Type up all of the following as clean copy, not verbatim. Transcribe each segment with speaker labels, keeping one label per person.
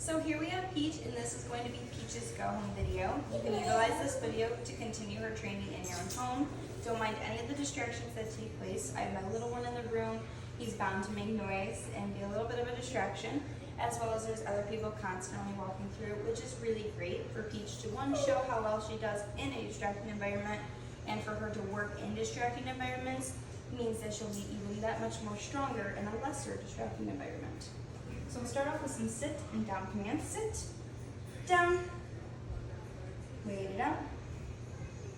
Speaker 1: So here we have Peach, and this is going to be Peach's go home video. You can utilize this video to continue her training in your own home. Don't mind any of the distractions that take place. I have my little one in the room. He's bound to make noise and be a little bit of a distraction, as well as there's other people constantly walking through, which is really great for Peach to, one, show how well she does in a distracting environment, and for her to work in distracting environments means that she'll be even that much more stronger in a lesser distracting environment. So we'll start off with some sit and down commands. Sit, down, wait it out.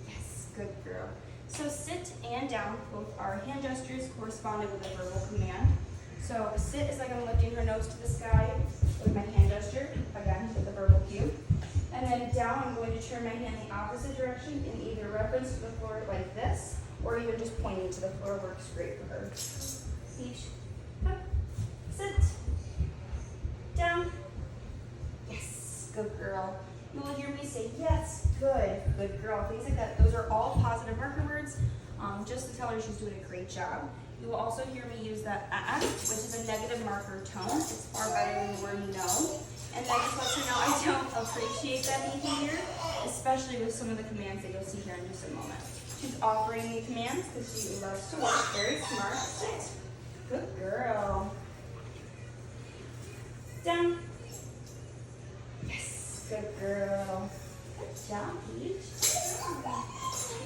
Speaker 1: Yes, good girl. So sit and down, both are hand gestures corresponded with a verbal command. So sit is like I'm lifting her nose to the sky with my hand gesture, again with the verbal cue. And then down, I'm going to turn my hand the opposite direction in either reference to the floor like this, or even just pointing to the floor works great for her. Peach, up, sit, down. Yes, good girl. You will hear me say yes, good girl, things like that. Those are all positive marker words, just to tell her she's doing a great job. You will also hear me use that which is a negative marker tone. It's far better than the word no. And that just lets her know I don't appreciate that behavior, especially with some of the commands that you'll see here in just a moment. She's offering me commands because she loves to work. Very smart. Sit. Good girl. Down. Yes. Good girl. Good job, Peach. Peach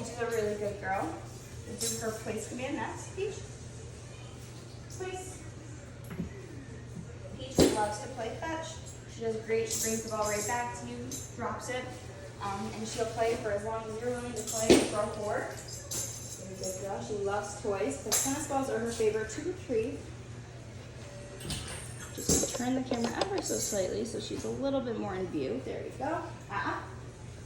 Speaker 1: is a really good girl. We'll do her place command next. Peach. Place. Peach loves to play fetch. She does great. She brings the ball right back to you, drops it, and she'll play for as long as you're willing to play. Throw forward. Very good girl. She loves toys. The tennis balls are her favorite to retrieve. Just turn the camera ever so slightly so she's a little bit more in view. There you go.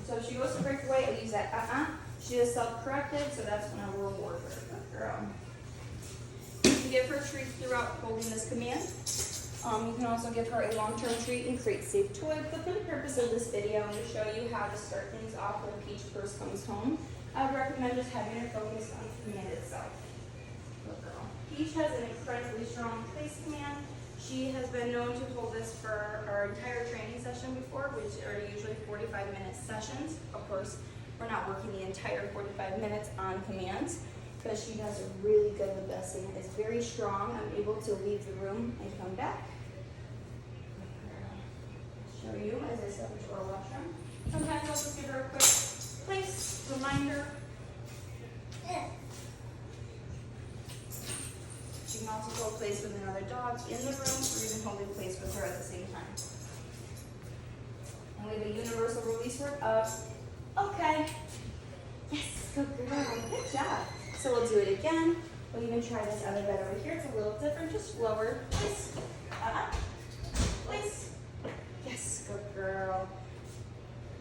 Speaker 1: So if she goes to break away, I'll use that She is self-corrected, so that's when I will reward her. Good girl. You can give her treats throughout holding this command. You can also give her a long-term treat and create safe toy. But for the purpose of this video, I'm going to show you how to start things off when Peach first comes home. I would recommend just having her focus on the command itself. Good girl. Peach has an incredibly strong place command. She has been known to hold this for our entire training session before, which are usually 45-minute sessions. Of course, we're not working the entire 45 minutes on commands, but she does really good with this and is very strong. I'm able to leave the room and come back. Show you as I step into our washroom. Sometimes I'll just give her a quick place reminder. She can also hold place with another dog in the room, or even holding place with her at the same time. And we have a universal release word of okay. Yes, good girl. Good job. So we'll do it again. We'll even try this other bed over here. It's a little different, just lower. Place. Place. Yes, good girl.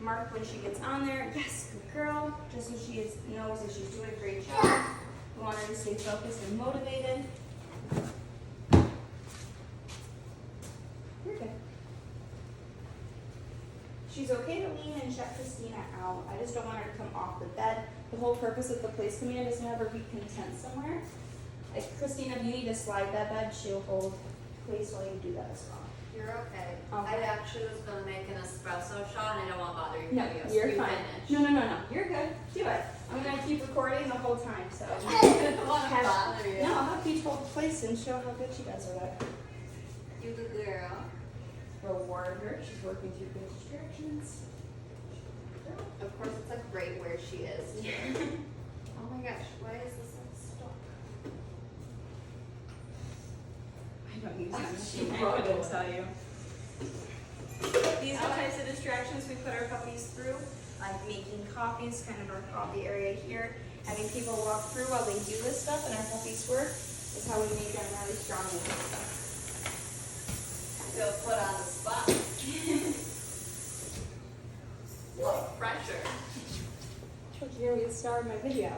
Speaker 1: Mark when she gets on there. Yes, good girl. Just so she knows that she's doing a great job. We want her to stay focused and motivated. You're good. She's okay to lean and check Christina out. I just don't want her to come off the bed. The whole purpose of the place command is to have her be content somewhere. Like Christina, if you need to slide that bed, she'll hold place while you do that as well.
Speaker 2: You're okay. I actually was going to make an espresso shot and I don't want to bother you.
Speaker 1: No, you're fine. No. You're good. Do it. I'm going to keep recording the whole time. So
Speaker 2: I don't want to bother you.
Speaker 1: No, I'll have Peach hold place and show how good she does with it.
Speaker 2: You good girl.
Speaker 1: Reward her. She's working through good distractions.
Speaker 2: Of course, it's like right where she is. Oh my gosh, why is this like stuck?
Speaker 1: I don't use that machine. I couldn't tell you. These are the types of distractions we put our puppies through, like making coffees, kind of our coffee area here. Having people walk through while they do this stuff and our puppies work is how we make them really strong with this stuff.
Speaker 2: Feel put on the spot. Like pressure.
Speaker 1: I told you you're the star of my video.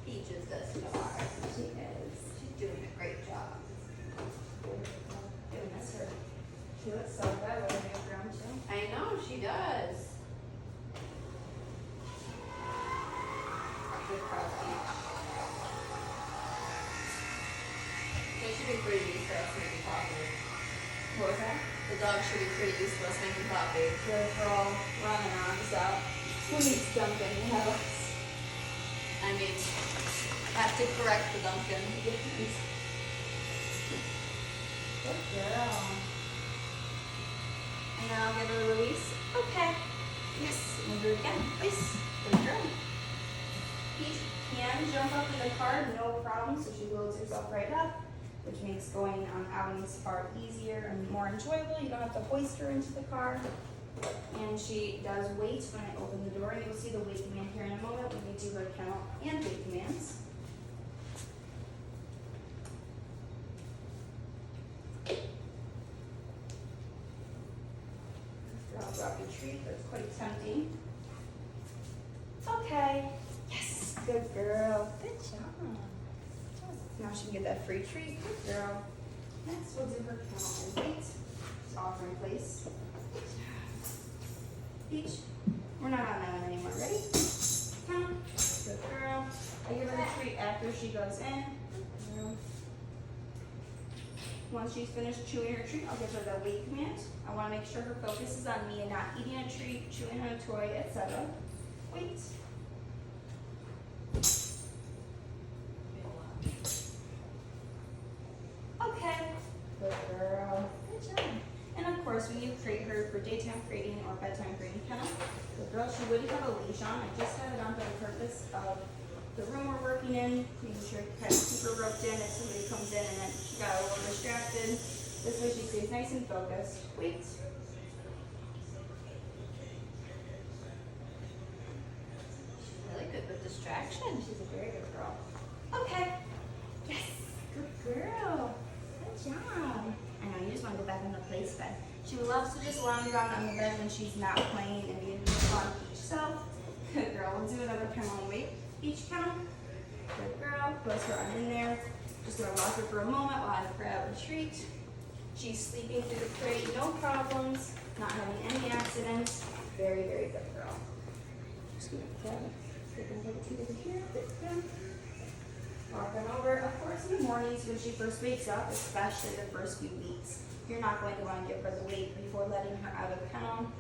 Speaker 2: Peach is the star.
Speaker 1: She is.
Speaker 2: She's doing a great job.
Speaker 1: I miss her. She looks so good when I get around too.
Speaker 2: I know, she does. Good cross Peach. They should be pretty used to us making coffee.
Speaker 1: What was that?
Speaker 2: The dog should be pretty used to us making coffee.
Speaker 1: Good girl, running on, so who needs Duncan? You have us.
Speaker 2: I mean, have to correct the Duncan.
Speaker 1: Good girl. And then I'll give her a release. Okay. Yes. And we'll do it again. Release. Good girl. Peach can jump up in the car, no problem. So she loads herself right up, which makes going on outings far easier and more enjoyable. You don't have to hoist her into the car. And she does wait when I open the door. And you'll see the wait command here in a moment when we do her kennel and wait commands. I'll drop your treat. That's quite tempting. Okay. Yes. Good girl. Good job. Now she can get that free treat. Good girl. Next, we'll do her kennel and wait. It's off in place. Peach, we're not on that one anymore. Ready? Kennel. Good girl. I give her a treat after she goes in. Good girl. Once she's finished chewing her treat, I'll give her the wait command. I want to make sure her focus is on me and not eating a treat, chewing on a toy, etc. Wait. Okay. Good girl. Good job. And of course, when you crate her for daytime crating or bedtime crating kennel, the girl, she would have a leash on. I just have it on for the purpose of the room we're working in, making sure to kind of keep her roped in if somebody comes in and then she got a little distracted. This way she stays nice and focused. Wait. She's
Speaker 2: Really good with distraction.
Speaker 1: She's a very good girl. Okay. Yes. Good girl. Good job. I know, you just want to go back in the place bed. She loves to just lounge around on the bed when she's not playing and being fun each self. Good girl. We'll do another kennel and wait. Each kennel. Good girl. Close her arm in there. Just gonna rock her for a moment while I grab a treat. She's sleeping through the crate, no problems, not having any accidents. Very, very good girl. Just gonna grab it over here. Good. Walk on over. Of course, in the mornings when she first wakes up, especially the first few weeks, you're not going to want to give her the weight before letting her out of the kennel.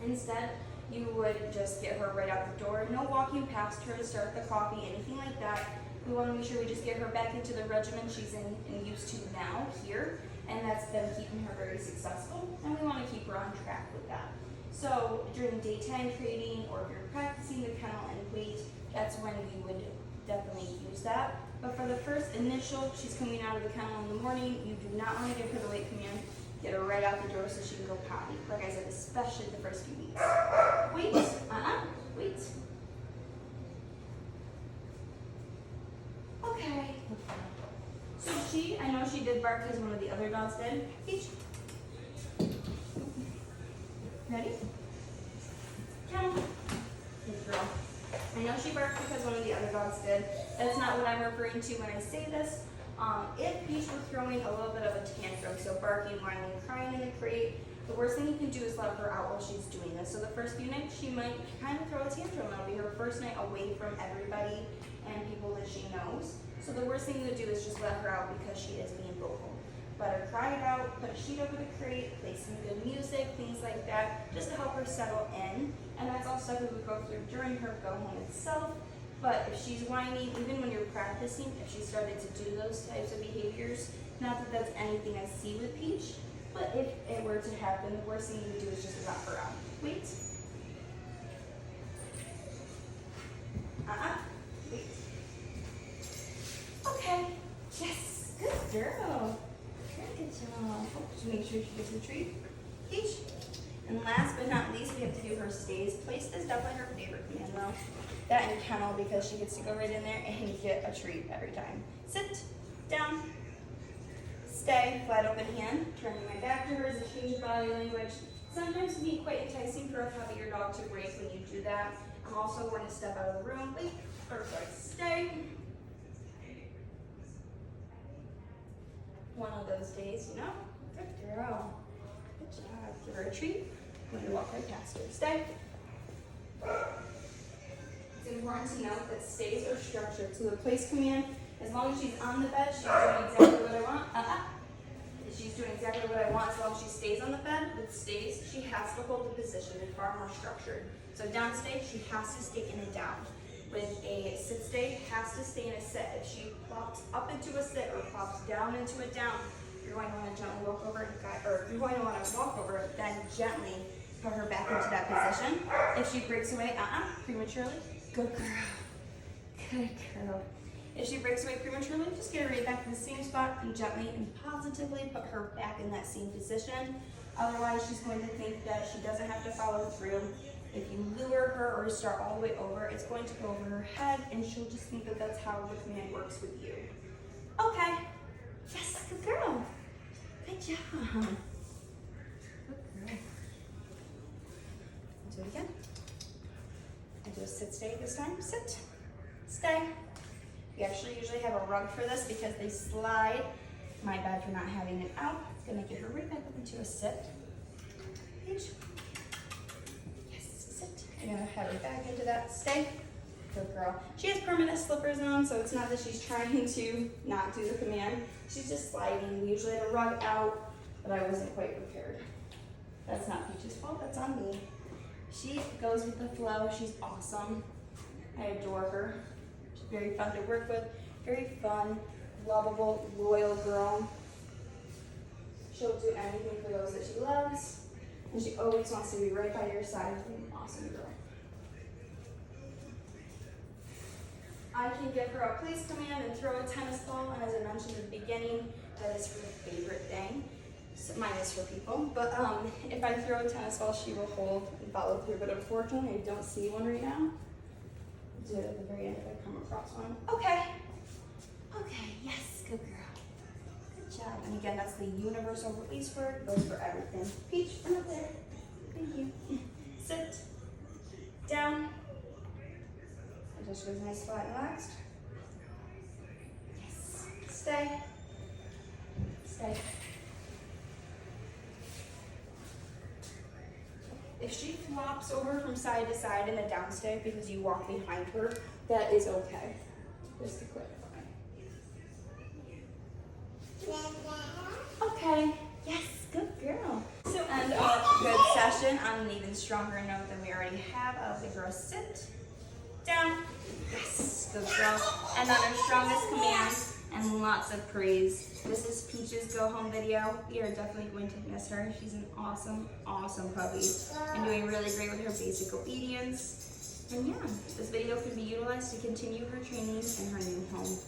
Speaker 1: Instead, you would just get her right out the door. No walking past her to start the coffee, anything like that. We want to make sure we just get her back into the regimen she's in and used to now here, and that's been keeping her very successful, and we want to keep her on track with that. So during daytime training, or if you're practicing the kennel and weight, that's when you would definitely use that. But for the first initial, she's coming out of the kennel in the morning, you do not want to give her the weight command. Get her right out the door so she can go potty. Like I said, especially the first few weeks. Wait, wait. Okay. So I know she did bark because one of the other dogs did. Peach. Ready? Kennel. Good girl. I know she barked because one of the other dogs did. That's not what I'm referring to when I say this. If Peach were throwing a little bit of a tantrum, so barking, whining, crying in the crate, the worst thing you can do is let her out while she's doing this. So the first few nights, she might kind of throw a tantrum. It'll be her first night away from everybody and people that she knows. So the worst thing to do is just let her out because she is being vocal. Let her cry it out, put a sheet over the crate, play some good music, things like that, just to help her settle in. And that's all stuff we would go through during her go home itself. But if she's whining, even when you're practicing, if she started to do those types of behaviors, not that that's anything I see with Peach, but if it were to happen, the worst thing you would do is just let her out. Wait. Wait. Okay. Yes. Good girl. Very good job. Just make sure she gets the treat. Peach. And last but not least, we have to do her stays. Place is definitely her favorite command though. That and kennel, because she gets to go right in there and get a treat every time. Sit, down, stay, flat open hand, turning my back to her as a change body language. Sometimes it can be quite enticing for a heavier dog to break when you do that. I'm also going to step out of the room. Wait, or sorry, stay. One of those days, you know? Good girl. Good job. Give her a treat. I'm going to walk right past her. Stay. It's important to note that stays are structured. So the place command, as long as she's on the bed, she's doing exactly what I want. She's doing exactly what I want as long as she stays on the bed. It stays. She has to hold the position. It's far more structured. So down stay, she has to stay in a down. With a sit stay, has to stay in a sit. If she plops up into a sit or plops down into a down, you're going to want to gently walk over and guide, or you're going to want to walk over, then gently put her back into that position. If she breaks away, prematurely, good girl. Good girl. If she breaks away prematurely, just get her right back to the same spot and gently and positively put her back in that same position. Otherwise, she's going to think that she doesn't have to follow through. If you lure her or start all the way over, it's going to go over her head and she'll just think that that's how the command works with you. Okay. Yes, good girl. Good job. Good girl. Do it again. And do a sit stay this time. Sit. Stay. We actually usually have a rug for this because they slide. My bad for not having it out. Gonna get her right back up into a sit. Page. Yes, sit. I'm gonna have her back into that. Stay. Good girl. She has permanent slippers on, so it's not that she's trying to not do the command. She's just sliding. We usually have a rug out, but I wasn't quite prepared. That's not Peach's fault, that's on me. She goes with the flow. She's awesome. I adore her. She's very fun to work with. Very fun, lovable, loyal girl. She'll do anything for those that she loves. And she always wants to be right by your side. An awesome girl. I can give her a please command and throw a tennis ball. And as I mentioned at the beginning, that is her favorite thing. So mine is for people. But if I throw a tennis ball, she will hold and follow through. But unfortunately, I don't see one right now. I'll do it at the very end if I come across one. Okay. Okay, yes, good girl. Good job. And again, that's the universal release word. Goes for everything. Peach, run up there. Thank you. Sit. Down. And just goes nice, flat, and relaxed. Yes. Stay. Stay. If she flops over from side to side in the downstay because you walk behind her, that is okay. Just to clarify. Okay, yes, good girl. So end our good session on an even stronger note than we already have of the girl sit, down, yes, good girl. And on our strongest command and lots of praise. This is Peach's go home video. We are definitely going to miss her. She's an awesome, awesome puppy and doing really great with her basic obedience. And yeah, this video can be utilized to continue her training in her new home.